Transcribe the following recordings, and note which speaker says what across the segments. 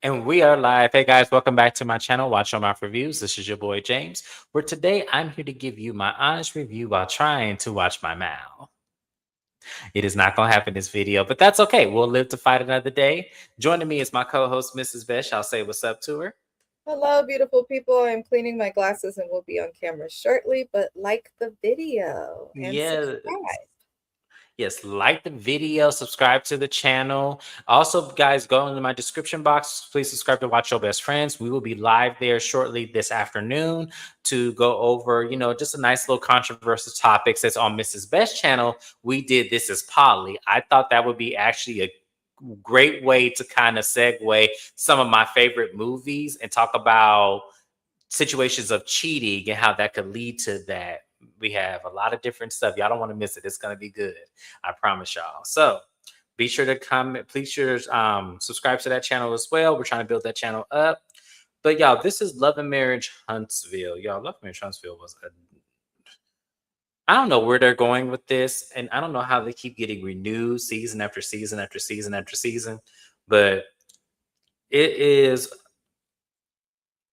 Speaker 1: And we are live. Hey guys, welcome back to my channel, WatchYoMouthReviews. This is your boy James, where today I'm here to give you my honest review while trying to watch my mouth. It is not going to happen in this video, but that's okay. We'll live to fight another day. Joining me is my co-host, Mrs. Besh. I'll say what's up to her.
Speaker 2: Hello, beautiful people. I'm cleaning my glasses and will be on camera shortly, but like the video and
Speaker 1: Yeah,
Speaker 2: subscribe.
Speaker 1: yes, like the video, subscribe to the channel. Also, guys, go into my description box. Please subscribe to Watch Your Best Friends. We will be live there shortly this afternoon to go over, just a nice little controversial topics that's on Mrs. Best channel. We did This Is Polly. I thought that would be actually a great way to kind of segue some of my favorite movies and talk about situations of cheating and how that could lead to that. We have a lot of different stuff. Y'all don't want to miss it. It's going to be good. I promise y'all. So be sure to comment. Please sure subscribe to that channel as well. We're trying to build that channel up. But y'all, this is Love and Marriage Huntsville. Y'all, Love and Marriage Huntsville was I don't know where they're going with this. And I don't know how they keep getting renewed season after season after season after season. But it is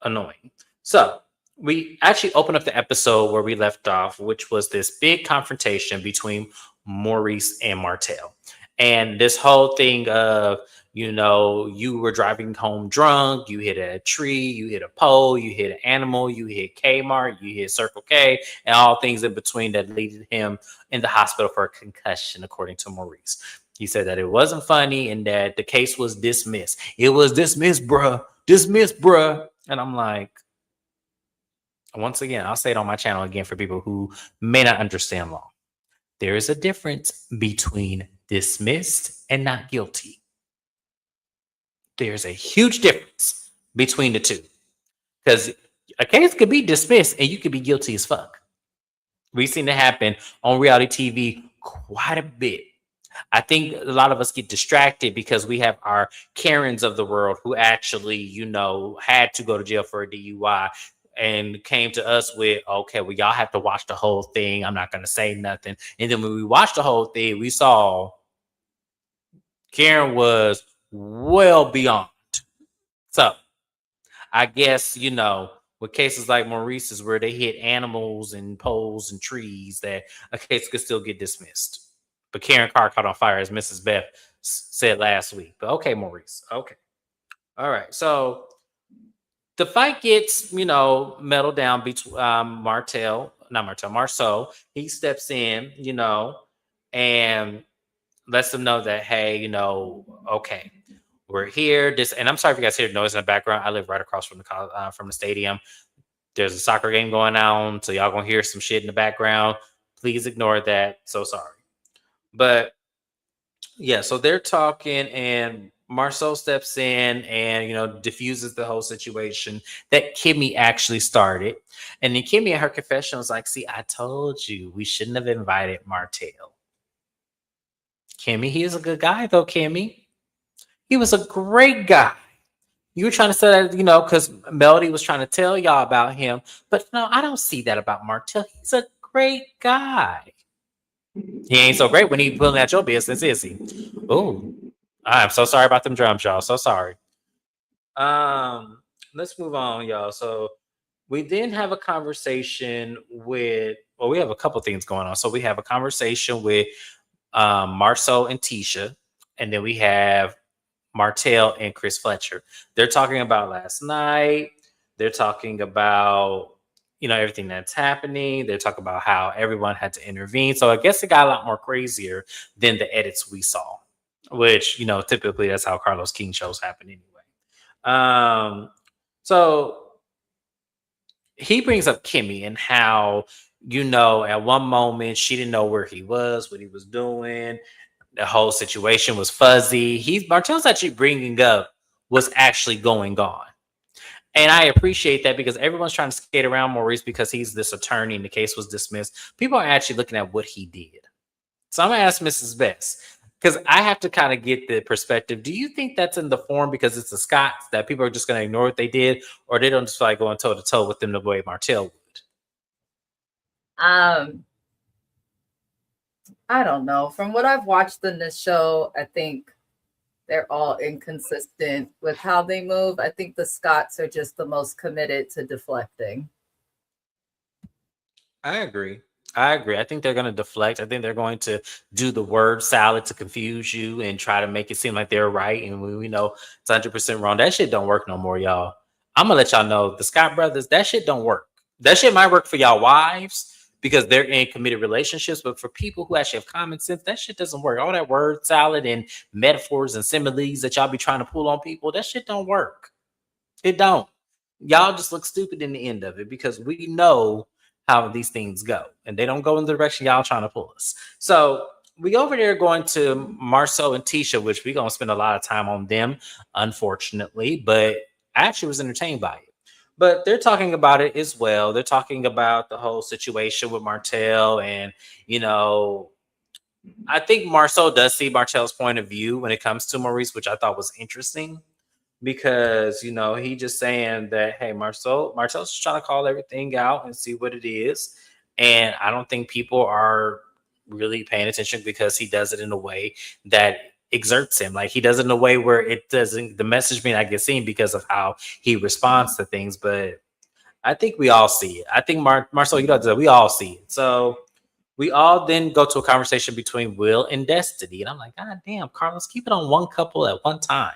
Speaker 1: annoying. So we actually opened up the episode where we left off, which was this big confrontation between Maurice and Martell. And this whole thing of, you were driving home drunk, you hit a tree, you hit a pole, you hit an animal, you hit Kmart, you hit Circle K, and all things in between that leaded him in the hospital for a concussion, according to Maurice. He said that it wasn't funny and that the case was dismissed. It was dismissed, bruh. Dismissed, bruh. And I'm like, once again, I'll say it on my channel again for people who may not understand law. There is a difference between dismissed and not guilty. There's a huge difference between the two. Because a case could be dismissed and you could be guilty as fuck. We've seen it happen on reality TV quite a bit. I think a lot of us get distracted because we have our Karens of the world who actually, had to go to jail for a DUI and came to us with, okay, well, y'all have to watch the whole thing. I'm not going to say nothing. And then when we watched the whole thing, we saw Karen was well beyond. So I guess, with cases like Maurice's where they hit animals and poles and trees, that a case could still get dismissed. But Karen Carr caught on fire, as Mrs. Beth said last week. But okay, Maurice. Okay. All right. So the fight gets, meddled down between Marceau. He steps in, and lets them know that, hey, okay, we're here. And I'm sorry if you guys hear noise in the background. I live right across from the stadium. There's a soccer game going on, so y'all gonna hear some shit in the background. Please ignore that. So sorry. But yeah, so they're talking, and Marceau steps in and diffuses the whole situation that Kimmy actually started. And then Kimmy at her confession was like, "See, I told you we shouldn't have invited Martell." Kimmy, he is a good guy though. Kimmy, he was a great guy. You were trying to say that, because Melody was trying to tell y'all about him, but no, I don't see that about Martell. He's a great guy. He ain't so great when he pulling at your business, is he? Oh, I'm so sorry about them drums, y'all. So sorry. Let's move on, y'all. So we then have a conversation with. Well, we have a couple things going on. So we have a conversation with Marceau and Tisha, and then we have Martell and Chris Fletcher. They're talking about last night. They're talking about everything that's happening. They're talking about how everyone had to intervene. So I guess it got a lot more crazier than the edits we saw, which typically that's how Carlos King shows happen anyway. So he brings up Kimmy and how at one moment she didn't know where he was, what he was doing. The whole situation was fuzzy. Martell's actually bringing up what's actually going on. And I appreciate that because everyone's trying to skate around Maurice because he's this attorney and the case was dismissed. People are actually looking at what he did. So I'm going to ask Mrs. Best because I have to kind of get the perspective. Do you think that's in the form because it's the Scots that people are just going to ignore what they did, or they don't just feel like going toe to toe with them the way Martell would?
Speaker 2: I don't know. From what I've watched in this show, I think They're all inconsistent with how they move. I think the Scots are just the most committed to deflecting.
Speaker 1: I agree. I agree. I think they're going to deflect. I think they're going to do the word salad to confuse you and try to make it seem like they're right. And we know it's 100% wrong. That shit don't work no more, y'all. I'm going to let y'all know the Scott brothers, that shit don't work. That shit might work for y'all wives because they're in committed relationships. But for people who actually have common sense, that shit doesn't work. All that word salad and metaphors and similes that y'all be trying to pull on people, that shit don't work. It don't. Y'all just look stupid in the end of it because we know how these things go, and they don't go in the direction y'all trying to pull us. So we over there going to Marceau and Tisha, which we're gonna spend a lot of time on them, unfortunately. But I actually was entertained by it. But they're talking about it as well. They're talking about the whole situation with Martell, and you know, I think Marceau does see Martell's point of view when it comes to Maurice, which I thought was interesting because he just saying that, hey, Marcel's just trying to call everything out and see what it is, and I don't think people are really paying attention because he does it in a way that exerts him. Like he does it in a way where it doesn't, the message may not get seen because of how he responds to things, but I think we all see it. I think Marcel, we all see it. So we all then go to a conversation between Will and Destiny. And I'm like, God damn, Carlos, keep it on one couple at one time.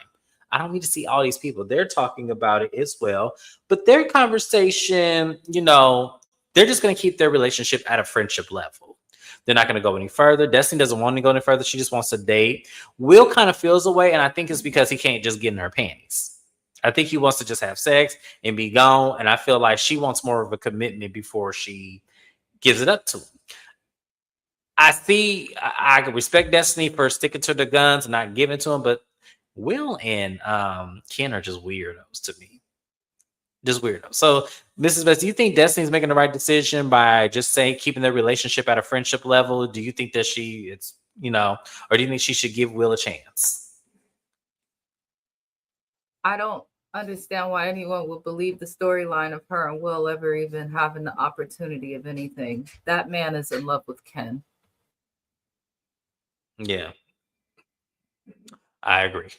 Speaker 1: I don't need to see all these people. They're talking about it as well. But their conversation, they're just going to keep their relationship at a friendship level. They're not going to go any further. Destiny doesn't want to go any further. She just wants to date. Will kind of feels away, and I think it's because he can't just get in her panties. I think he wants to just have sex and be gone. And I feel like she wants more of a commitment before she gives it up to him. I can respect Destiny for sticking to the guns and not giving to him, but Will and Ken are just weirdos to me. Just weirdos. So, Mrs. Best, do you think Destiny's making the right decision by just saying keeping their relationship at a friendship level? Do you think that or do you think she should give Will a chance?
Speaker 2: I don't understand why anyone would believe the storyline of her and Will ever even having the opportunity of anything. That man is in love with Ken.
Speaker 1: Yeah, I agree.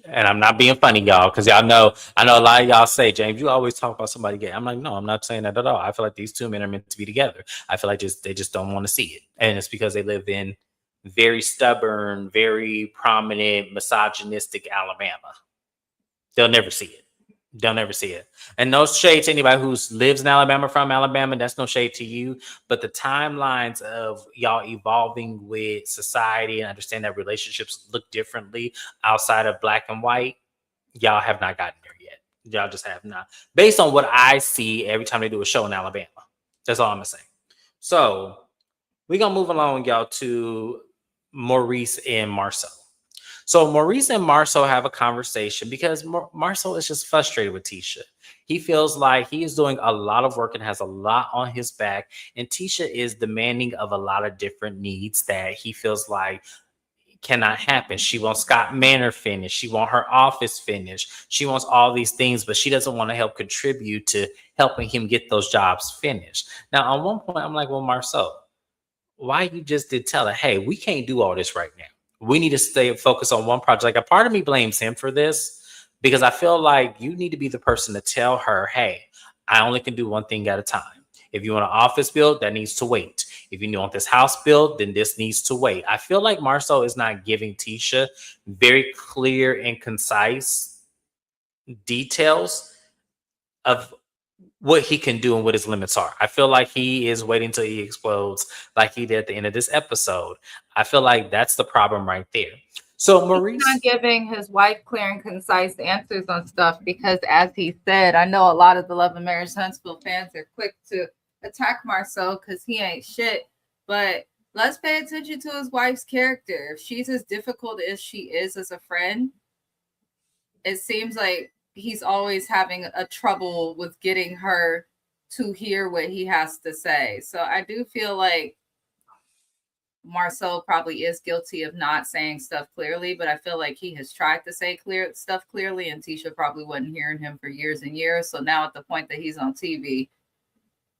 Speaker 1: And I'm not being funny, y'all, because I know a lot of y'all say, James, you always talk about somebody gay. I'm like, no, I'm not saying that at all. I feel like these two men are meant to be together. I feel like they just don't want to see it. And it's because they live in very stubborn, very prominent, misogynistic Alabama. They'll never see it. They'll never see it. And no shade to anybody who lives in Alabama, from Alabama. That's no shade to you. But the timelines of y'all evolving with society and understand that relationships look differently outside of black and white, y'all have not gotten there yet. Y'all just have not. Based on what I see every time they do a show in Alabama. That's all I'm going to say. So we're going to move along, y'all, to Maurice and Marceau. So Maurice and Marceau have a conversation because Marceau is just frustrated with Tisha. He feels like he is doing a lot of work and has a lot on his back. And Tisha is demanding of a lot of different needs that he feels like cannot happen. She wants Scott Manor finished. She wants her office finished. She wants all these things, but she doesn't want to help contribute to helping him get those jobs finished. Now, on one point, I'm like, well, Marceau, why you just did tell her, hey, we can't do all this right now. We need to stay focused on one project. Like, a part of me blames him for this because I feel like you need to be the person to tell her, hey, I only can do one thing at a time. If you want an office build, that needs to wait. If you want this house built, then this needs to wait. I feel like Marceau is not giving Tisha very clear and concise details of what he can do and what his limits are. I feel like he is waiting till he explodes like he did at the end of this episode. I feel like that's the problem right there. So Maurice,
Speaker 2: he's not giving his wife clear and concise answers on stuff because, as he said, I know a lot of the Love and Marriage Huntsville fans are quick to attack Marceau because he ain't shit. But let's pay attention to his wife's character. If she's as difficult as she is as a friend, it seems like he's always having a trouble with getting her to hear what he has to say. So I do feel like Marceau probably is guilty of not saying stuff clearly, but I feel like he has tried to say stuff clearly, and Tisha probably wasn't hearing him for years and years. So now at the point that he's on TV,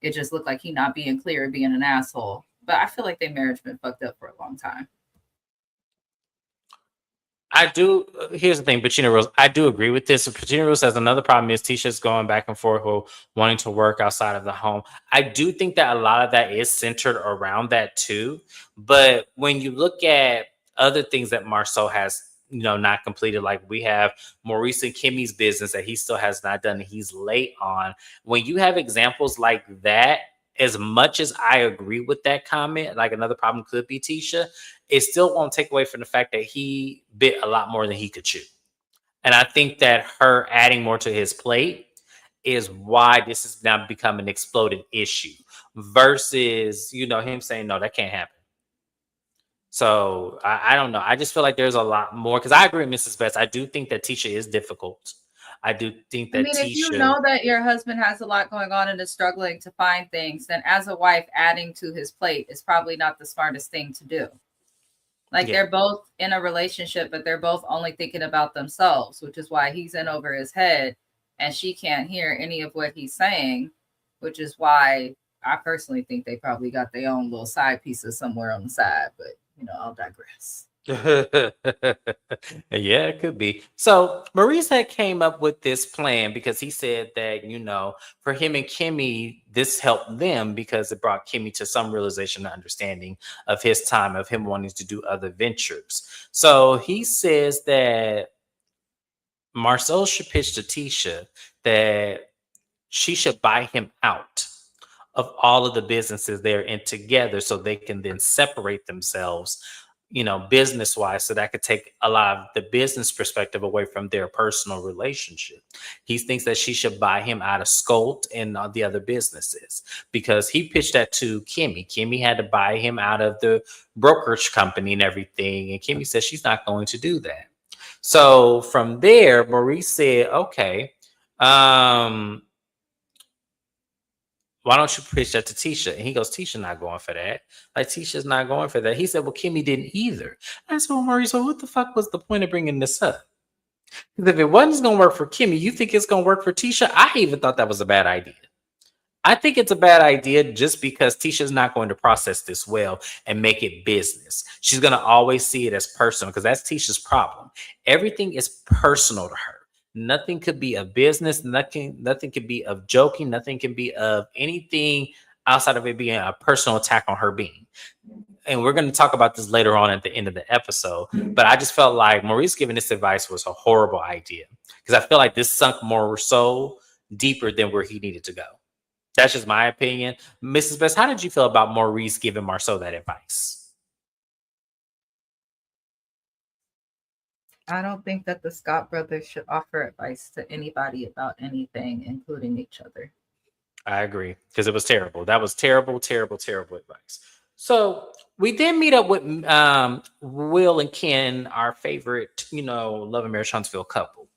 Speaker 2: it just looked like he not being clear and being an asshole. But I feel like their marriage been fucked up for a long time.
Speaker 1: I do. Here's the thing, Bettina Rose. I do agree with this. Bettina Rose says another problem is Tisha's going back and forth or wanting to work outside of the home. I do think that a lot of that is centered around that too. But when you look at other things that Marceau has, not completed, like we have Maurice and Kimmy's business that he still has not done, and he's late on. When you have examples like that, as much as I agree with that comment, like another problem could be Tisha, it still won't take away from the fact that he bit a lot more than he could chew. And I think that her adding more to his plate is why this has now become an exploded issue versus, him saying, no, that can't happen. So I don't know. I just feel like there's a lot more because I agree with Mrs. Best. I do think that Tisha is difficult. I do think
Speaker 2: I
Speaker 1: that
Speaker 2: mean, if you
Speaker 1: Tisha.
Speaker 2: know that your husband has a lot going on and is struggling to find things, then as a wife, adding to his plate is probably not the smartest thing to do. Like they're both in a relationship, but they're both only thinking about themselves, which is why he's in over his head and she can't hear any of what he's saying, which is why I personally think they probably got their own little side pieces somewhere on the side. But, I'll digress.
Speaker 1: Yeah, it could be. So Maurice had came up with this plan because he said that, for him and Kimmy, this helped them because it brought Kimmy to some realization and understanding of his time, of him wanting to do other ventures. So he says that Marcel should pitch to Tisha that she should buy him out of all of the businesses they're in together so they can then separate themselves, business wise, so that could take a lot of the business perspective away from their personal relationship. He thinks that she should buy him out of Scolt and the other businesses because he pitched that to Kimmy. Kimmy had to buy him out of the brokerage company and everything. And Kimmy says she's not going to do that. So from there, Maurice said, okay, why don't you pitch that to Tisha? And he goes, Tisha not going for that. Like, Tisha's not going for that. He said, well, Kimmy didn't either. I said, well, Maurice, so what the fuck was the point of bringing this up? Because if it wasn't going to work for Kimmy, you think it's going to work for Tisha? I even thought that was a bad idea. I think it's a bad idea just because Tisha's not going to process this well and make it business. She's going to always see it as personal because that's Tisha's problem. Everything is personal to her. Nothing could be of business. Nothing could be of joking. Nothing can be of anything outside of it being a personal attack on her being. And we're going to talk about this later on at the end of the episode. But I just felt like Maurice giving this advice was a horrible idea because I feel like this sunk more so deeper than where he needed to go. That's just my opinion. Mrs. Best, how did you feel about Maurice giving Marceau that advice?
Speaker 2: I don't think that the Scott brothers should offer advice to anybody about anything, including each other.
Speaker 1: I agree because it was terrible. That was terrible, terrible, terrible advice. So we then meet up with Will and Ken, our favorite, Love and Marriage Huntsville couple.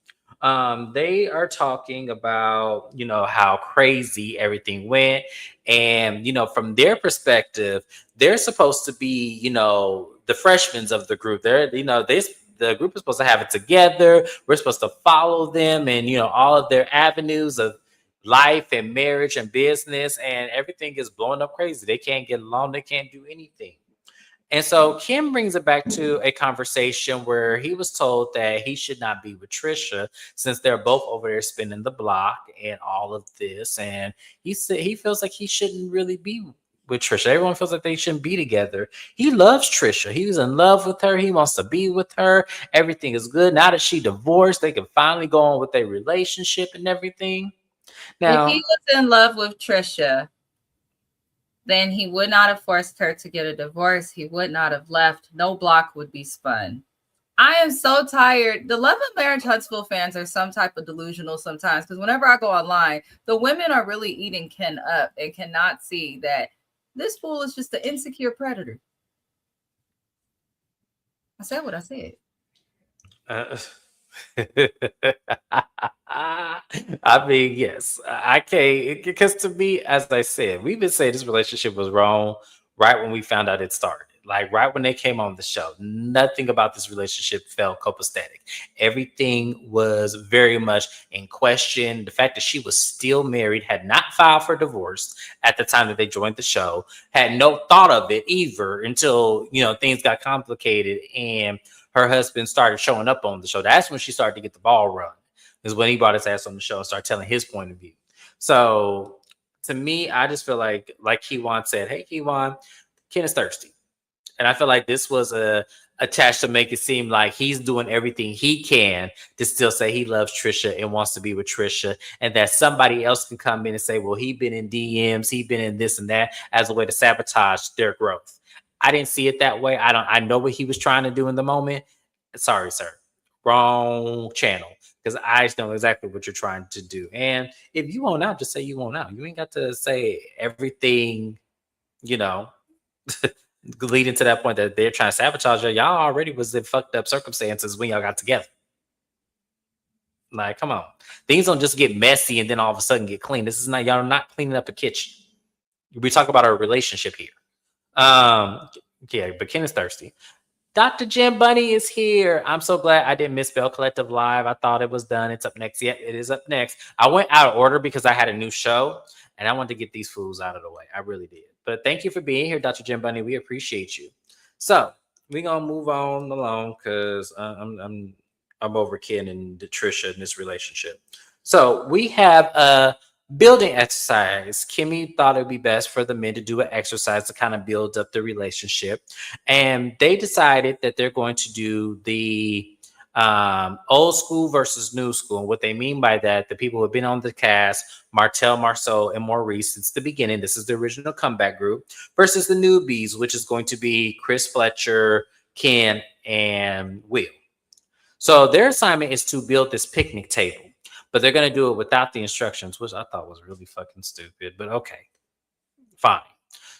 Speaker 1: They are talking about, how crazy everything went. And, from their perspective, they're supposed to be, the freshmen of the group. The group is supposed to have it together. We're supposed to follow them and, all of their avenues of life and marriage and business, and everything is blowing up crazy. They can't get along. They can't do anything. And so Kim brings it back to a conversation where he was told that he should not be with Trisha since they're both over there spinning the block and all of this. And he said he feels like he shouldn't really be with Trisha. Everyone feels like they shouldn't be together. He loves Trisha. He was in love with her. He wants to be with her. Everything is good. Now that she divorced, they can finally go on with their relationship and everything. Now,
Speaker 2: if he was in love with Trisha, then he would not have forced her to get a divorce. He would not have left. No block would be spun. I am so tired. The Love and Marriage Huntsville fans are some type of delusional sometimes because whenever I go online, the women are really eating Ken up and cannot see that this fool is just an insecure predator. I said what I said.
Speaker 1: I mean, yes, I can't because to me, as I said, we've been saying this relationship was wrong right when we found out it started. Like right when they came on the show, nothing about this relationship felt copacetic. Everything was very much in question. The fact that she was still married, had not filed for divorce at the time that they joined the show, had no thought of it either until, things got complicated and her husband started showing up on the show. That's when she started to get the ball run, is when he brought his ass on the show and started telling his point of view. So to me, I just feel like Keywan said, hey, Keywan, Ken is thirsty. And I feel like this was attached to make it seem like he's doing everything he can to still say he loves Trisha and wants to be with Trisha, and that somebody else can come in and say, well, he been in DMs, he been in this and that, as a way to sabotage their growth. I didn't see it that way. I know what he was trying to do in the moment. Sorry, sir. Wrong channel. Because I just know exactly what you're trying to do. And if you want out, just say you want out. You ain't got to say everything, you know, leading to that point that they're trying to sabotage you. Y'all already was in fucked up circumstances when y'all got together. Like, come on. Things don't just get messy and then all of a sudden get clean. This is not, y'all not cleaning up a kitchen. We talk about our relationship here. Yeah, but Ken is thirsty. Dr. Jim Bunny is here. I'm so glad I didn't miss Bell Collective Live. I thought it was done. It's up next. Yeah, it is up next. I went out of order because I had a new show and I wanted to get these fools out of the way. I really did. But thank you for being here, Dr. Jim Bunny. We appreciate you. So we're gonna move on along because I'm over Ken and Trisha in this relationship. So we have a building exercise. Kimmy thought it would be best for the men to do an exercise to kind of build up the relationship. And they decided that they're going to do the old school versus new school. And what they mean by that, the people who have been on the cast, Martell, Marceau, and Maurice since the beginning, this is the original comeback group, versus the newbies, which is going to be Chris Fletcher, Ken, and Will. So their assignment is to build this picnic table, but they're going to do it without the instructions, which I thought was really fucking stupid, but okay, fine.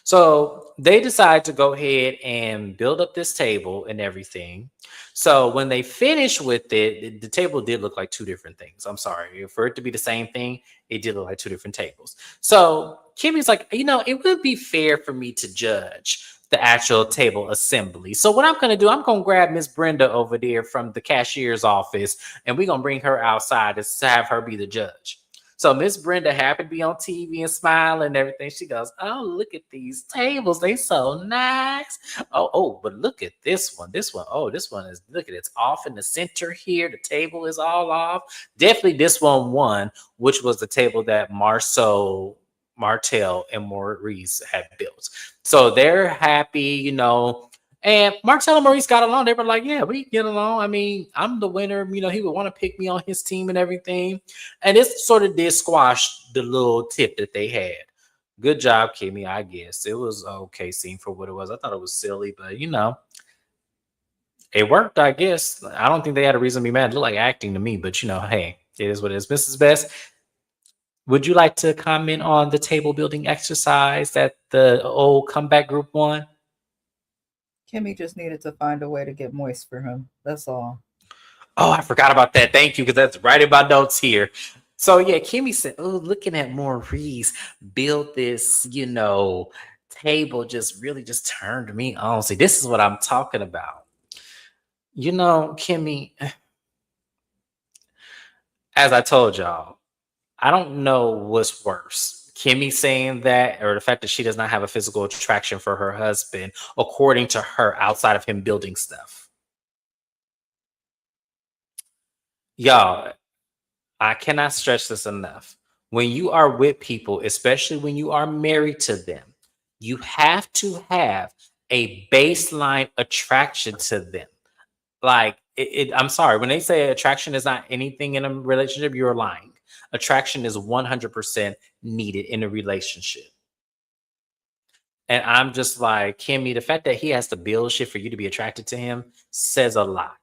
Speaker 1: So they decide to go ahead and build up this table and everything. So when they finish with it, the table did look like two different things. I'm sorry. For it to be the same thing, it did look like two different tables. So Kimmy's like, it would be fair for me to judge the actual table assembly. So what I'm going to do, I'm going to grab Miss Brenda over there from the cashier's office, and we're going to bring her outside to have her be the judge. So Miss Brenda happened to be on TV and smiling and everything. She goes, oh, look at these tables. They so nice. Oh, but look at this one. This one is, look at it. It's off in the center here. The table is all off. Definitely this one won, which was the table that Marceau, Martell, and Maurice had built. So they're happy, and Martell and Maurice got along. They were like, yeah, we get along. I mean, I'm the winner. He would want to pick me on his team and everything. And it sort of did squash the little tip that they had. Good job, Kimmy, I guess. It was okay scene for what it was. I thought it was silly, but it worked, I guess. I don't think they had a reason to be mad. It looked like acting to me, but hey, it is what it is. Mrs. Best, would you like to comment on the table building exercise that the old comeback group won?
Speaker 2: Kimmy just needed to find a way to get moist for him. That's all.
Speaker 1: Oh, I forgot about that. Thank you, because that's right in my notes here. So yeah, Kimmy said, oh, looking at Maurice build this, table just turned me on. See, this is what I'm talking about. Kimmy, as I told y'all, I don't know what's worse. Kimmy saying that, or the fact that she does not have a physical attraction for her husband, according to her, outside of him building stuff. Y'all, I cannot stress this enough. When you are with people, especially when you are married to them, you have to have a baseline attraction to them. Like, I'm sorry, when they say attraction is not anything in a relationship, you're lying. Attraction is 100% needed in a relationship. And I'm just like, Kimmy, the fact that he has to build shit for you to be attracted to him says a lot.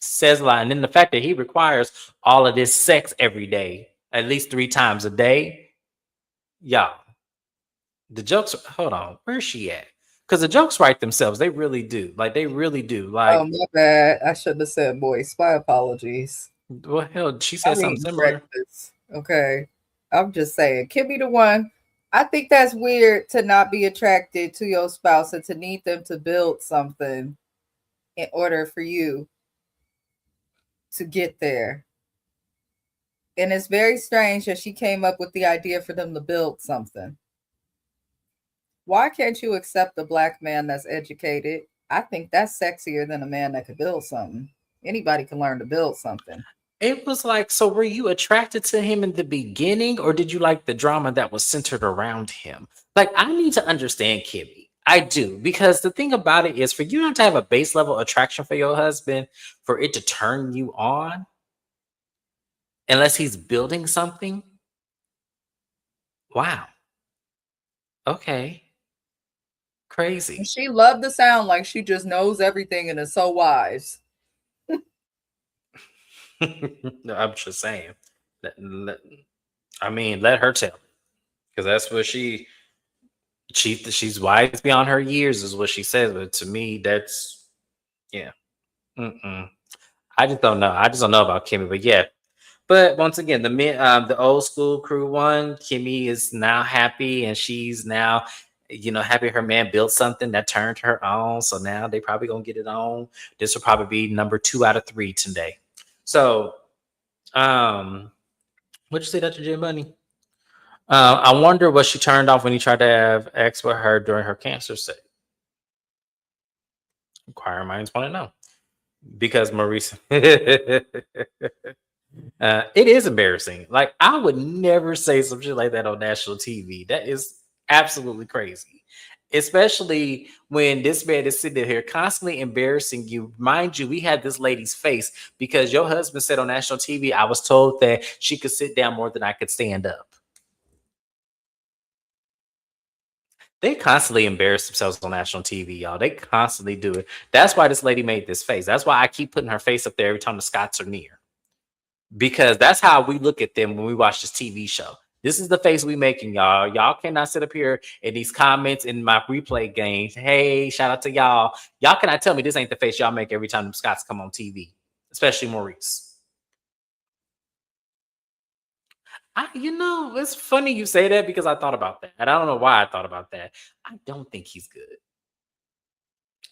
Speaker 1: Says a lot. And then the fact that he requires all of this sex every day, at least 3 times a day. Y'all, the jokes, hold on, where's she at? Because the jokes write themselves. They really do. Like, they really do. Like,
Speaker 2: oh, my bad. I shouldn't have said moist. My apologies.
Speaker 1: Well, hell, she said something similar.
Speaker 2: Breakfast. Okay. I'm just saying, Kimmy the one I think that's weird to not be attracted to your spouse and to need them to build something in order for you to get there. And it's very strange that she came up with the idea for them to build something. Why can't you accept a black man that's educated? I think that's sexier than a man that could build something. Anybody can learn to build something.
Speaker 1: It was like, so were you attracted to him in the beginning, or did you like the drama that was centered around him? Like, I need to understand Kimmy. I do, because the thing about it is, for you not to have a base level attraction for your husband, for it to turn you on, unless he's building something. Wow. Okay.
Speaker 2: And
Speaker 1: Crazy.
Speaker 2: she loved the sound like she just knows everything and is so wise.
Speaker 1: No, I'm just saying. I mean, let her tell, because that's what she's wise beyond her years, is what she says. But to me, that's yeah. Mm-mm. I just don't know. I just don't know about Kimmy, but yeah. But once again, the old school crew one, Kimmy is now happy, and she's now, happy her man built something that turned her on. So now they probably gonna get it on. This will probably be number 2 out of 3 today. So, what'd you say, Dr. J Bunny? I wonder what she turned off when he tried to have sex with her during her cancer state. Inquiring minds want to know, because Maurice. It is embarrassing. Like, I would never say some shit like that on national TV. That is absolutely crazy. Especially when this man is sitting here constantly embarrassing you. Mind you, we had this lady's face because your husband said on national TV, I was told that she could sit down more than I could stand up. They constantly embarrass themselves on national TV, y'all. They constantly do it. That's why this lady made this face. That's why I keep putting her face up there every time the Scots are near, because that's how we look at them when we watch this TV show. This is the face we making, y'all. Y'all cannot sit up here in these comments in my replay games. Hey, shout out to y'all. Y'all cannot tell me this ain't the face y'all make every time the Scots come on TV, especially Maurice. It's funny you say that, because I thought about that. And I don't know why I thought about that. I don't think he's good.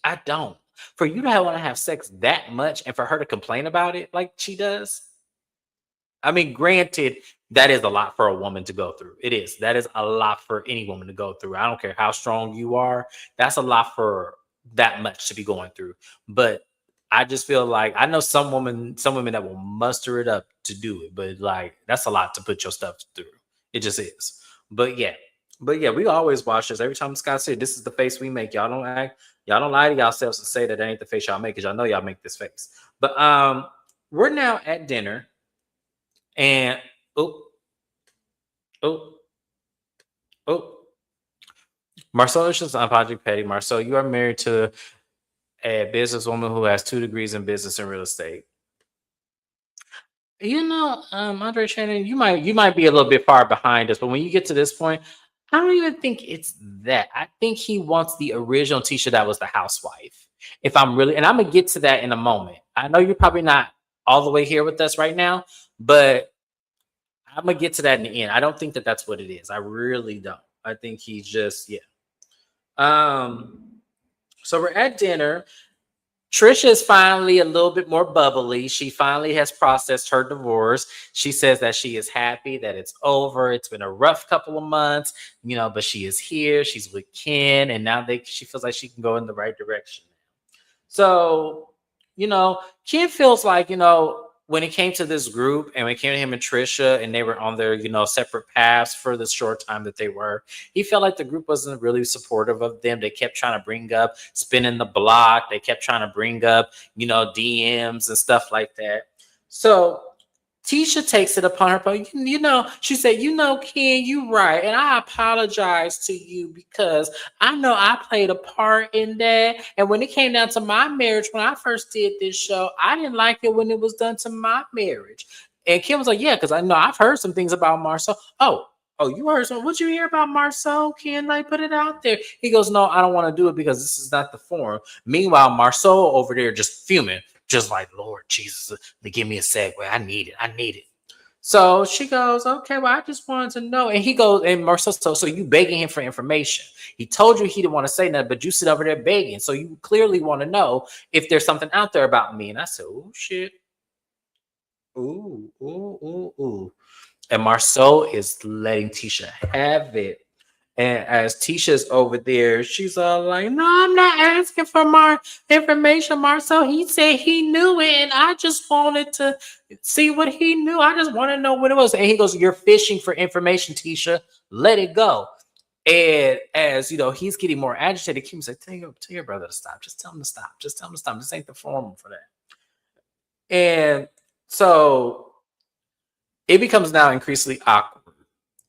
Speaker 1: I don't. For you to want to have sex that much and for her to complain about it like she does, I mean, granted, that is a lot for a woman to go through. It is. That is a lot for any woman to go through. I don't care how strong you are. That's a lot for that much to be going through. But I just feel like I know some women that will muster it up to do it, but like, that's a lot to put your stuff through. It just is. But yeah. But yeah, we always watch this. Every time Scott said, this is the face we make. Y'all don't lie to yourselves and say that ain't the face y'all make, because y'all know y'all make this face. But we're now at dinner. And oh, oh, oh. Marcel is just Project Petty. Marcel, you are married to a businesswoman who has 2 degrees in business and real estate. Andre Shannon, you might be a little bit far behind us, but when you get to this point, I don't even think it's that. I think he wants the original Tisha that was the housewife. If I'm really, and I'm gonna get to that in a moment. I know you're probably not all the way here with us right now, but I'm gonna get to that in the end. I don't think that that's what it is. I really don't. I think he's just, yeah. So we're at dinner. Trisha is finally a little bit more bubbly. She finally has processed her divorce. She says that she is happy that it's over. It's been a rough couple of months, but she is here. She's with Ken, and now she feels like she can go in the right direction. So, Ken feels like, when it came to this group and when it came to him and Trisha and they were on their, separate paths for the short time that they were, he felt like the group wasn't really supportive of them. They kept trying to bring up spinning the block. They kept trying to bring up, DMs and stuff like that. So Tisha takes it upon her, she said, Ken, you right. And I apologize to you because I know I played a part in that. And when it came down to my marriage, when I first did this show, I didn't like it when it was done to my marriage. And Kim was like, yeah, because I know I've heard some things about Marcel. Oh, you heard something? What'd you hear about Marcel? Ken, like, put it out there. He goes, no, I don't want to do it because this is not the forum. Meanwhile, Marcel over there just fuming. Just like, Lord Jesus, give me a segue. I need it. So she goes, okay, well, I just wanted to know. And he goes, and Marcel, so you begging him for information. He told you he didn't want to say nothing, but you sit over there begging. So you clearly want to know if there's something out there about me. And I said, oh, shit. Ooh, ooh, ooh, ooh. And Marceau is letting Tisha have it. And as Tisha's over there, she's all like, no, I'm not asking for more information, Marcel. He said he knew it, and I just wanted to see what he knew. I just want to know what it was. And he goes, you're fishing for information, Tisha. Let it go. And as you know, he's getting more agitated. Kim's like, tell your brother to stop. Just tell him to stop. Just tell him to stop. This ain't the forum for that. And so it becomes now increasingly awkward.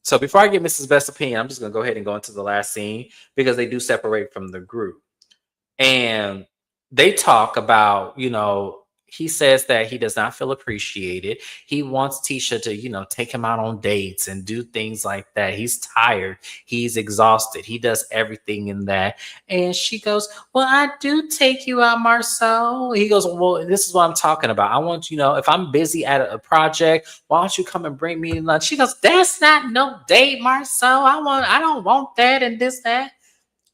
Speaker 1: So before I get Mrs. Best's opinion, I'm just going to go ahead and go into the last scene because they do separate from the group. And they talk about, he says that he does not feel appreciated. He wants Tisha to, take him out on dates and do things like that. He's tired. He's exhausted. He does everything in that. And she goes, well, I do take you out, Marcel. He goes, well, this is what I'm talking about. I want, if I'm busy at a project, why don't you come and bring me lunch? She goes, that's not no date, Marcel. I don't want that and this, that.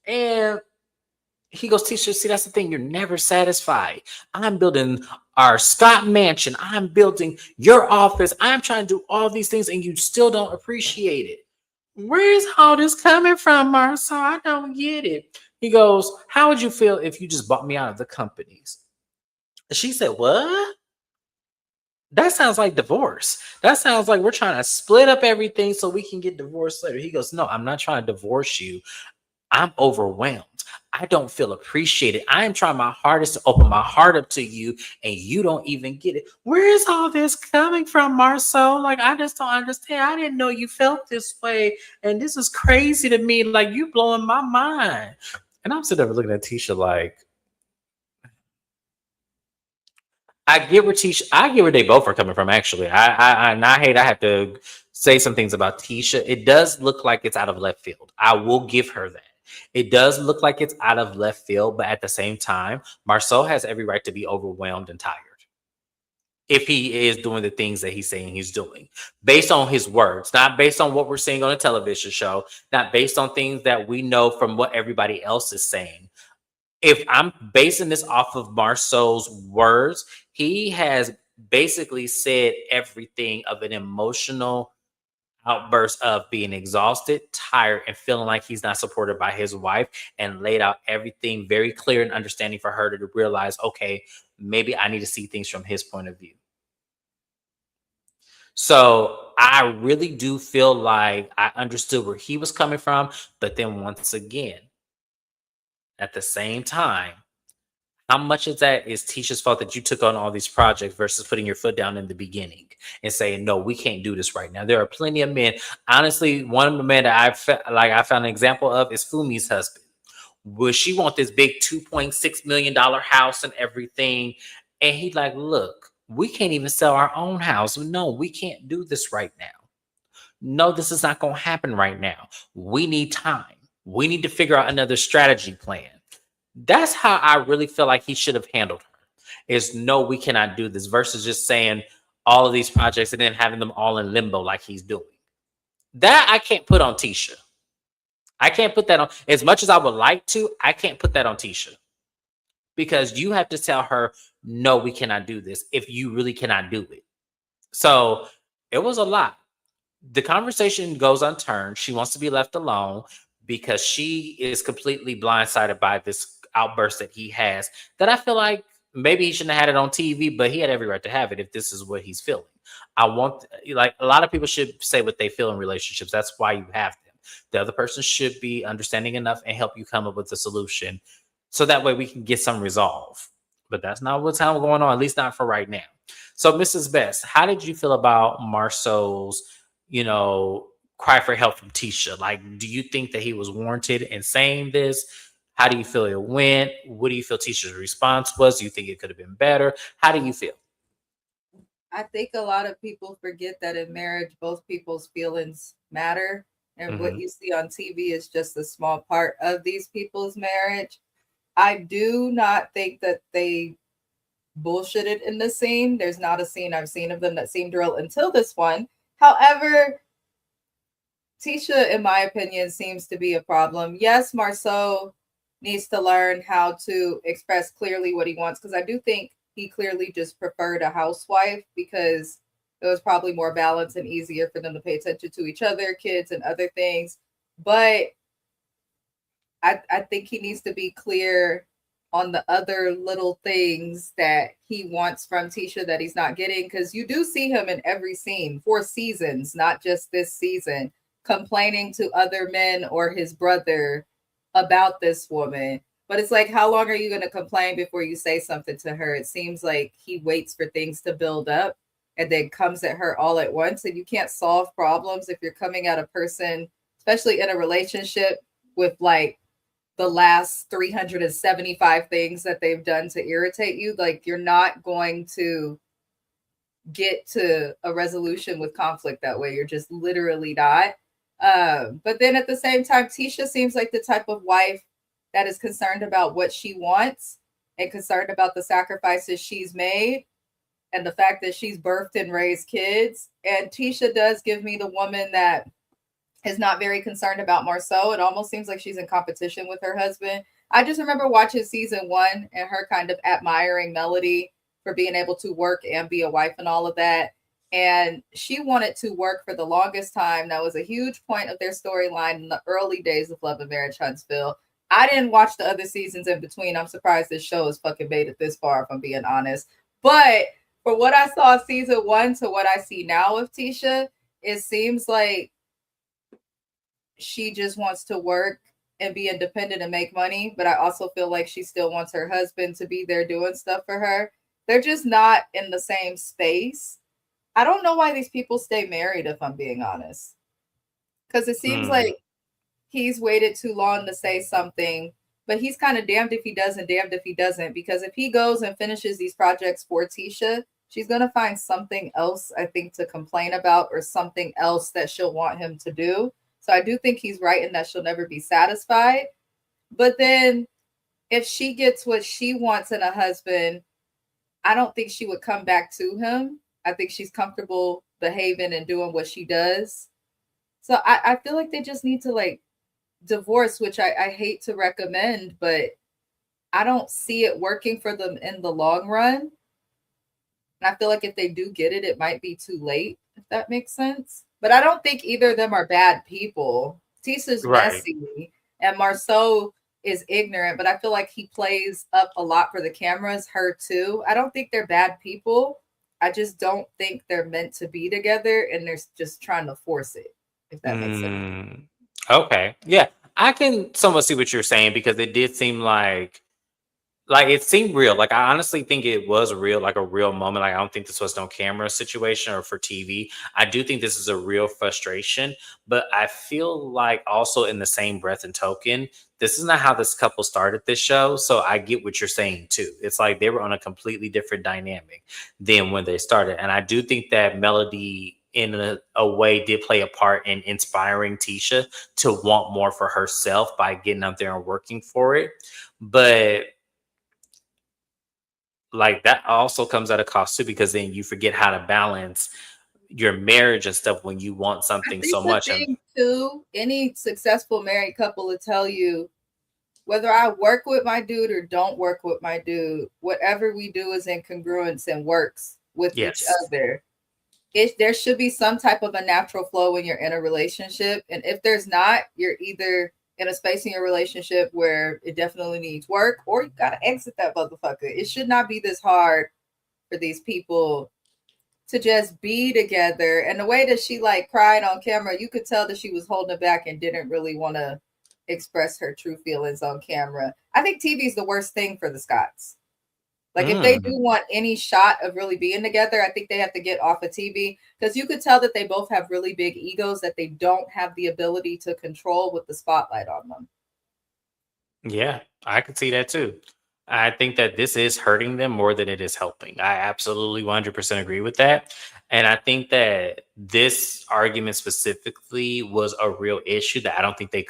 Speaker 1: And he goes, Tisha, see, that's the thing. You're never satisfied. I'm building our Scott mansion. I'm building your office. I'm trying to do all these things, and you still don't appreciate it. Where's all this coming from, Marcel? I don't get it. He goes, how would you feel if you just bought me out of the companies? She said, what? That sounds like divorce. That sounds like we're trying to split up everything so we can get divorced later. He goes, no, I'm not trying to divorce you. I'm overwhelmed. I don't feel appreciated. I am trying my hardest to open my heart up to you, and you don't even get it. Where is all this coming from, Marcel? Like, I just don't understand. I didn't know you felt this way, and this is crazy to me. Like, you blowing my mind. And I'm sitting there looking at Tisha like, I get where they both are coming from. Actually, I hate I have to say some things about Tisha. It does look like it's out of left field. I will give her that. It does look like it's out of left field, but at the same time, Marceau has every right to be overwhelmed and tired if he is doing the things that he's saying he's doing, based on his words, not based on what we're seeing on a television show, not based on things that we know from what everybody else is saying. If I'm basing this off of Marceau's words, he has basically said everything of an emotional outburst of being exhausted, tired, and feeling like he's not supported by his wife, and laid out everything very clear and understanding for her to realize, okay, maybe I need to see things from his point of view. So I really do feel like I understood where he was coming from, but then once again, at the same time, how much of that is Tisha's fault that you took on all these projects versus putting your foot down in the beginning and saying, no, we can't do this right now? There are plenty of men. Honestly, one of the men that I found an example of is Fumi's husband. Will she want this big $2.6 million house and everything? And he's like, look, we can't even sell our own house. No, we can't do this right now. No, this is not going to happen right now. We need time. We need to figure out another strategy plan. That's how I really feel like he should have handled her. Is no, we cannot do this versus just saying all of these projects and then having them all in limbo like he's doing. That I can't put on Tisha. I can't put that on. As much as I would like to, I can't put that on Tisha. Because you have to tell her, no, we cannot do this if you really cannot do it. So it was a lot. The conversation goes unturned. She wants to be left alone because she is completely blindsided by this outburst that he has, that I feel like maybe he shouldn't have had it on TV, but he had every right to have it if this is what he's feeling. I want, like, a lot of people should say what they feel in relationships. That's why you have them. The other person should be understanding enough and help you come up with a solution so that way we can get some resolve. But that's not what's going on, at least not for right now. So, Mrs. Best, how did you feel about Marceau's, cry for help from Tisha? Like, do you think that he was warranted in saying this? How do you feel it went? What do you feel Tisha's response was? Do you think it could have been better? How do you feel?
Speaker 2: I think a lot of people forget that in marriage, both people's feelings matter. And what you see on TV is just a small part of these people's marriage. I do not think that they bullshitted in this scene. There's not a scene I've seen of them that seemed real until this one. However, Tisha, in my opinion, seems to be a problem. Yes, Marceau needs to learn how to express clearly what he wants, because I do think he clearly just preferred a housewife because it was probably more balanced and easier for them to pay attention to each other, kids, and other things. But I think he needs to be clear on the other little things that he wants from Tisha that he's not getting, because you do see him in every scene for seasons, not just this season, complaining to other men or his brother about this woman. But it's like, how long are you going to complain before you say something to her? It seems like he waits for things to build up and then comes at her all at once. And you can't solve problems if you're coming at a person, especially in a relationship, with like the last 375 things that they've done to irritate you. Like, you're not going to get to a resolution with conflict that way. You're just literally not. But then at the same time, Tisha seems like the type of wife that is concerned about what she wants and concerned about the sacrifices she's made and the fact that she's birthed and raised kids. And Tisha does give me the woman that is not very concerned about Marceau. It almost seems like she's in competition with her husband. I just remember watching season 1 and her kind of admiring Melody for being able to work and be a wife and all of that. And she wanted to work for the longest time. That was a huge point of their storyline in the early days of Love and Marriage Huntsville. I didn't watch the other seasons in between. I'm surprised this show has fucking made it this far, if I'm being honest. But for what I saw season 1 to what I see now with Tisha, it seems like she just wants to work and be independent and make money. But I also feel like she still wants her husband to be there doing stuff for her. They're just not in the same space. I don't know why these people stay married, if I'm being honest. Because it seems like he's waited too long to say something, but he's kind of damned if he does and damned if he doesn't. Because if he goes and finishes these projects for Tisha, she's going to find something else, I think, to complain about, or something else that she'll want him to do. So I do think he's right in that she'll never be satisfied. But then if she gets what she wants in a husband, I don't think she would come back to him. I think she's comfortable behaving and doing what she does. So I feel like they just need to like divorce, which I hate to recommend, but I don't see it working for them in the long run. And I feel like if they do get it, it might be too late, if that makes sense. But I don't think either of them are bad people. Tissa's messy and Marceau is ignorant, but I feel like he plays up a lot for the cameras, her too. I don't think they're bad people. I just don't think they're meant to be together, and they're just trying to force it, if that makes sense.
Speaker 1: Okay. Yeah. I can somewhat see what you're saying, because it did seem like it seemed real. Like, I honestly think it was real, like a real moment. Like, I don't think this was no camera situation or for TV. I do think this is a real frustration, but I feel like also in the same breath and token, this is not how this couple started this show. So I get what you're saying too. It's like they were on a completely different dynamic than when they started. And I do think that Melody in a way did play a part in inspiring Tisha to want more for herself by getting out there and working for it. But like, that also comes at a cost too, because then you forget how to balance your marriage and stuff when you want
Speaker 2: I
Speaker 1: something
Speaker 2: think
Speaker 1: so
Speaker 2: the
Speaker 1: much. And
Speaker 2: thing too, any successful married couple will tell you, whether I work with my dude or don't work with my dude, whatever we do is in congruence and works with each
Speaker 1: yes.
Speaker 2: other. There should be some type of a natural flow when you're in a relationship. And if there's not, you're either in a space in your relationship where it definitely needs work, or you got to exit that motherfucker. It should not be this hard for these people to just be together. And the way that she like cried on camera, you could tell that she was holding it back and didn't really want to express her true feelings on camera. I think TV is the worst thing for the Scotts. Like, if they do want any shot of really being together, I think they have to get off of TV, because you could tell that they both have really big egos that they don't have the ability to control with the spotlight on them.
Speaker 1: Yeah, I could see that too. I think that this is hurting them more than it is helping. I absolutely 100% agree with that. And I think that this argument specifically was a real issue that I don't think they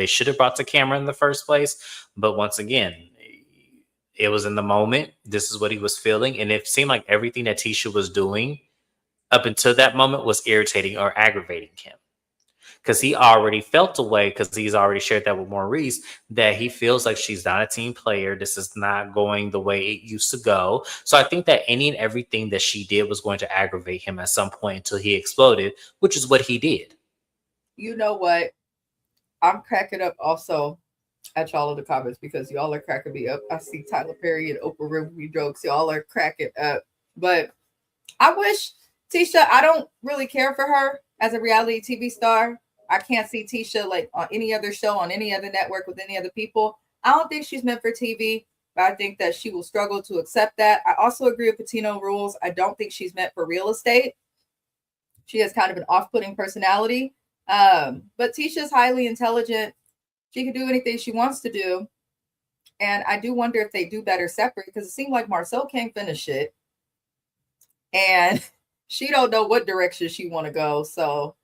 Speaker 1: should have brought to camera in the first place. But once again, it was in the moment. This is what he was feeling. And it seemed like everything that Tisha was doing up until that moment was irritating or aggravating him. Because he already felt a way, because he's already shared that with Maurice, that he feels like she's not a team player. This is not going the way it used to go. So I think that any and everything that she did was going to aggravate him at some point until he exploded, which is what he did.
Speaker 3: You know what? I'm cracking up also at y'all in the comments because y'all are cracking me up. I see Tyler Perry and Oprah Winfrey jokes. Y'all are cracking up. But I wish Tisha, I don't really care for her as a reality TV star. I can't see Tisha like on any other show, on any other network with any other people. I don't think she's meant for TV, but I think that she will struggle to accept that. I also agree with Patino Rules. I don't think she's meant for real estate. She has kind of an off-putting personality. But Tisha's highly intelligent. She can do anything she wants to do. And I do wonder if they do better separate, because it seemed like Marcel can't finish it. And she don't know what direction she want to go. So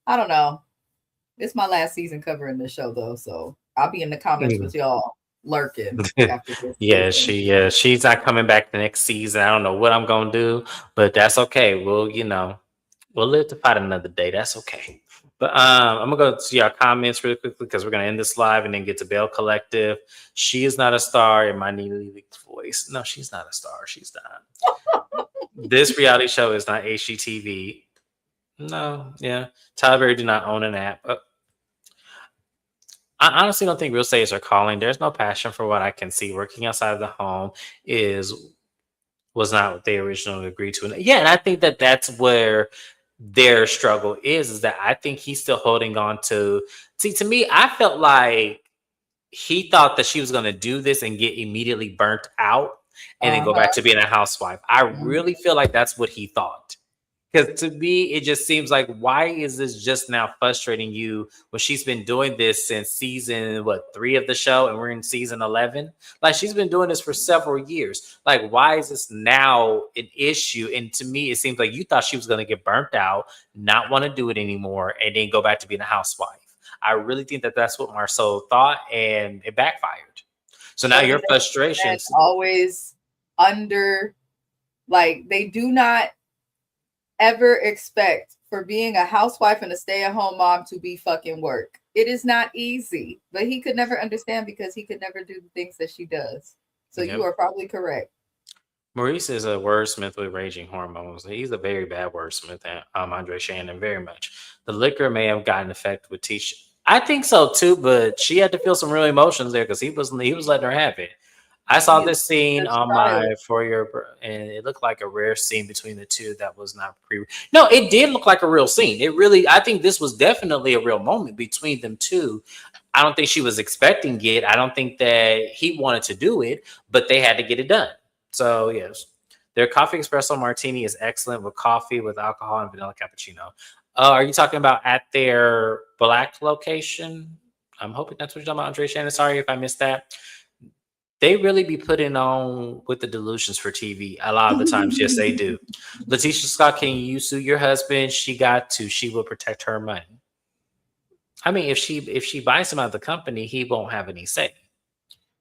Speaker 3: I don't know. It's my last season covering the show though. So I'll be in the comments with y'all lurking after this.
Speaker 1: She's not coming back the next season. I don't know what I'm gonna do, but that's okay. We'll live to fight another day. That's okay. But I'm gonna go to our comments really quickly because we're gonna end this live and then get to Bell Collective. She is not a star in my Neely Leak's voice. No, she's not a star. She's not. This reality show is not HGTV. No, yeah. Tyler Perry do not own an app. I honestly don't think real estate is her calling. There's no passion for what I can see. Working outside of the home was not what they originally agreed to. And yeah, and I think that that's where their struggle is that I think he's still holding on to. See, to me, I felt like he thought that she was going to do this and get immediately burnt out and then go back to being a housewife. I really feel like that's what he thought. Because to me, it just seems like, why is this just now frustrating you when she's been doing this since season, 3 of the show, and we're in season 11? Like, she's been doing this for several years. Like, why is this now an issue? And to me, it seems like you thought she was going to get burnt out, not want to do it anymore, and then go back to being a housewife. I really think that that's what Marceau thought, and it backfired. So now your frustrations
Speaker 3: always under, like, they do not ever expect for being a housewife and a stay-at-home mom to be fucking work. It is not easy, but he could never understand because he could never do the things that she does. So you are probably correct.
Speaker 1: Maurice is a wordsmith with raging hormones. He's a very bad wordsmith, Andre Shannon, very much. The liquor may have gotten effect with Tisha. I think so too, but she had to feel some real emotions there because he was letting her have it. I saw this scene on my For Your, and it looked like a rare scene between the two that was not pre. No, it did look like a real scene. It really, I think this was definitely a real moment between them two. I don't think she was expecting it. I don't think that he wanted to do it, but they had to get it done. So yes, their coffee espresso martini is excellent with coffee, with alcohol, and vanilla cappuccino. Are you talking about at their black location? I'm hoping that's what you're talking about, Andre Shannon. Sorry if I missed that. They really be putting on with the delusions for TV a lot of the times. Yes, they do. Letitia Scott, can you sue your husband? She got to. She will protect her money. I mean, if she buys him out of the company, he won't have any say.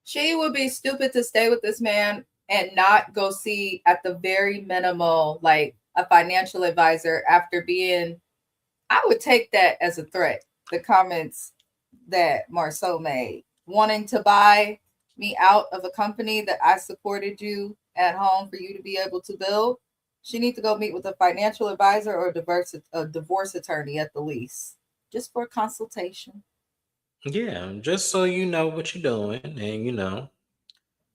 Speaker 3: She would be stupid to stay with this man and not go see at the very minimal, like a financial advisor after being. I would take that as a threat. The comments that Marceau made, wanting to buy me out of a company that I supported you at home for you to be able to build. She needs to go meet with a financial advisor or a divorce attorney at the least, just for a consultation.
Speaker 1: Yeah, just so you know what you're doing, and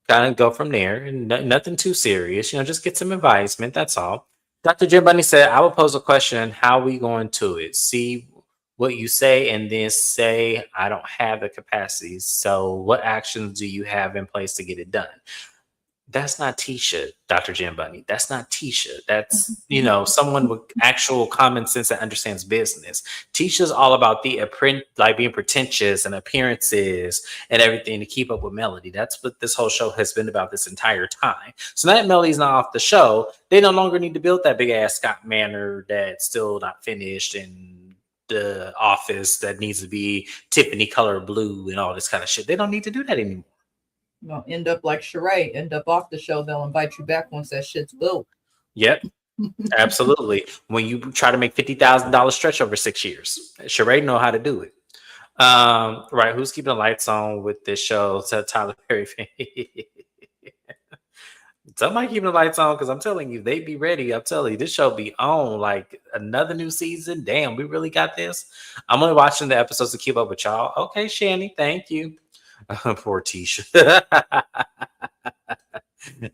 Speaker 1: kind of go from there. And nothing too serious. Just get some advisement. That's all. Dr. Jim Bunny said, "I will pose a question. How we going to it? See what you say, and then say I don't have the capacity. So, what actions do you have in place to get it done?" That's not Tisha, Dr. Jim Bunny. That's not Tisha. That's, someone with actual common sense that understands business. Tisha's all about being pretentious and appearances and everything to keep up with Melody. That's what this whole show has been about this entire time. So now that Melody's not off the show, they no longer need to build that big ass Scott Manor that's still not finished and the office that needs to be Tiffany color blue and all this kind of shit. They don't need to do that anymore.
Speaker 3: You know, end up like Sheree, end up off the show. They'll invite you back once that shit's built.
Speaker 1: Yep. Absolutely. When you try to make $50,000 stretch over 6 years, Sheree know how to do it. Right. Who's keeping the lights on with this show? Said Tyler Perry. Somebody keeping the lights on because I'm telling you, they be ready. I'm telling you, this show be on like another new season. Damn, we really got this. I'm only watching the episodes to keep up with y'all. Okay, Shani, thank you. Poor Tisha.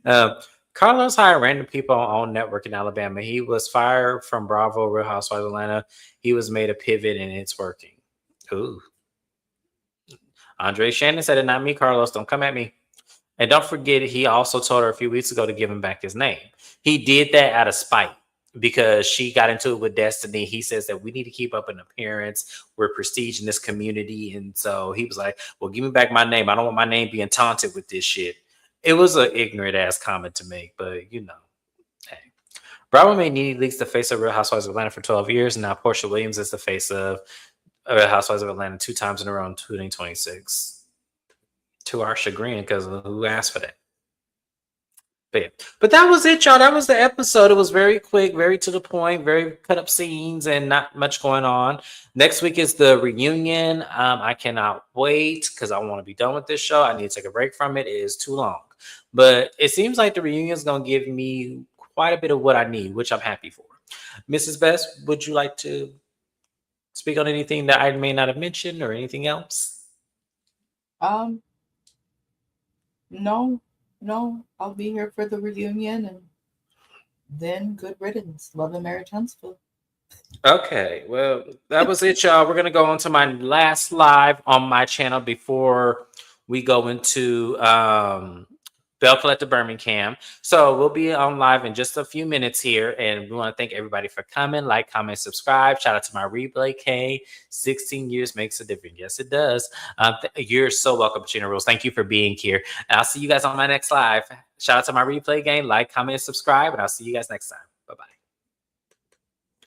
Speaker 1: um, Carlos hired random people on network in Alabama. He was fired from Bravo, Real Housewives of Atlanta. He was made a pivot, and it's working. Ooh. Andre Shannon said it, not me, Carlos. Don't come at me. And don't forget, he also told her a few weeks ago to give him back his name. He did that out of spite because she got into it with Destiny. He says that we need to keep up an appearance. We're prestige in this community. And so he was like, well, give me back my name. I don't want my name being taunted with this shit. It was an ignorant ass comment to make, but you know. Hey. Bravo made Nene Leakes the face of Real Housewives of Atlanta for 12 years. And now Portia Williams is the face of Real Housewives of Atlanta 2 times in a row in 2026. To our chagrin, because who asked for that? But, yeah. But that was it, y'all. That was the episode. It was very quick, very to the point, very cut up scenes, and not much going on. Next week is the reunion. I cannot wait because I want to be done with this show. I need to take a break from it. It is too long. But it seems like the reunion is going to give me quite a bit of what I need, which I'm happy for. Mrs. Best, would you like to speak on anything that I may not have mentioned or anything else?
Speaker 3: No, I'll be here for the reunion and then good riddance. Love and Marriage Huntsville.
Speaker 1: Okay, well, that was it, y'all. We're going to go on to my last live on my channel before we go into Bell Collector Birmingham. So we'll be on live in just a few minutes here. And we want to thank everybody for coming. Like, comment, subscribe. Shout out to my replay K. 16 years makes a difference. Yes, it does. You're so welcome, Gina Rules. Thank you for being here. And I'll see you guys on my next live. Shout out to my replay game. Like, comment, subscribe. And I'll see you guys next time.